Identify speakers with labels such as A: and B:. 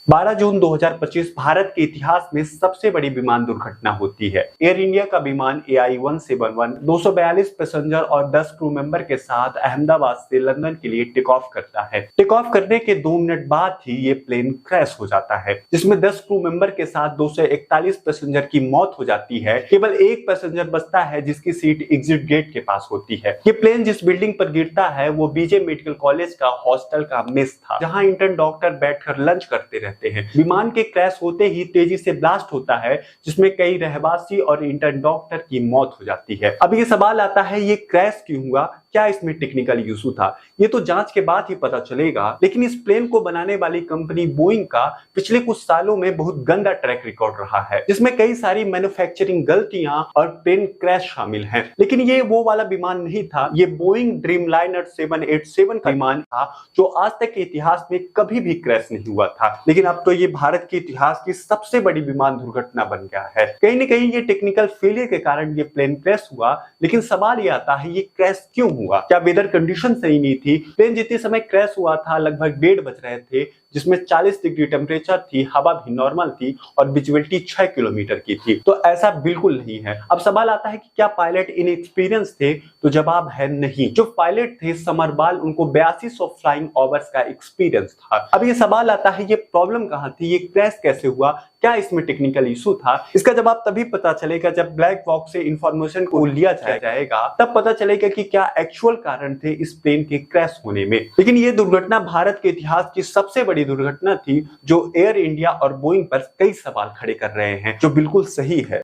A: 12 जून 2025 भारत के इतिहास में सबसे बड़ी विमान दुर्घटना होती है। एयर इंडिया का विमान AI-171 242 पैसेंजर और 10 क्रू मेंबर के साथ अहमदाबाद से लंदन के लिए टेक ऑफ करता है। टेक ऑफ करने के 2 मिनट बाद ही ये प्लेन क्रैश हो जाता है, जिसमें 10 क्रू मेंबर के साथ 241 पैसेंजर की मौत हो जाती है। केवल एक पैसेंजर बचता है, जिसकी सीट एग्जिट गेट के पास होती है। ये प्लेन जिस बिल्डिंग पर गिरता है वो बीजे मेडिकल कॉलेज का हॉस्टल का मेस था, जहाँ इंटर्न डॉक्टर बैठकर लंच करते रहते हैं। विमान के क्रैश होते ही तेजी से ब्लास्ट होता है, जिसमें कई रहवासी और इंटर्न डॉक्टर की मौत हो जाती है। अब ये सवाल आता है, ये क्रैश क्यों हुआ? क्या इसमें टेक्निकल इशू था? ये तो जांच के बाद ही पता चलेगा। लेकिन इस प्लेन को बनाने वाली कंपनी बोइंग का पिछले कुछ सालों में बहुत गंदा ट्रैक रिकॉर्ड रहा है, जिसमें कई सारी मैन्युफैक्चरिंग गलतियां और प्लेन क्रैश शामिल हैं। लेकिन ये वो वाला विमान नहीं था। ये बोइंग ड्रीमलाइनर 787 का विमान था, जो आज तक के इतिहास में कभी भी क्रैश नहीं हुआ था। लेकिन अब तो ये भारत के इतिहास की सबसे बड़ी विमान दुर्घटना बन गया है। कहीं न कहीं ये टेक्निकल फेलियर के कारण ये प्लेन क्रैश हुआ। लेकिन सवाल ये आता है, ये क्रैश क्यों हुआ? क्या वेदर कंडीशन सही नहीं थी? प्लेन जितने समय क्रैश हुआ था लगभग 1:30 बज रहे थे, जिसमें 40 डिग्री टेम्परेचर थी, हवा भी नॉर्मल थी और विजिबिलिटी 6 किलोमीटर की थी। तो ऐसा बिल्कुल नहीं है। अब सवाल आता है कि क्या पायलट इनएक्सपीरियंस थे? तो जवाब है नहीं। जो पायलट थे समरबाल, उनको 8200 फ्लाइंग आवर्स का एक्सपीरियंस था। अब ये सवाल आता है, ये प्रॉब्लम कहां थी? ये क्रैश कैसे हुआ? क्या इसमें टेक्निकल इशू था? इसका जवाब तभी पता चलेगा जब ब्लैक बॉक्स से इंफॉर्मेशन को लिया जाएगा, तब पता चलेगा कि क्या एक्चुअल कारण थे इस प्लेन के क्रैश होने में। लेकिन ये दुर्घटना भारत के इतिहास की सबसे बड़ी दुर्घटना थी, जो एयर इंडिया और बोइंग पर कई सवाल खड़े कर रहे हैं, जो बिल्कुल सही है।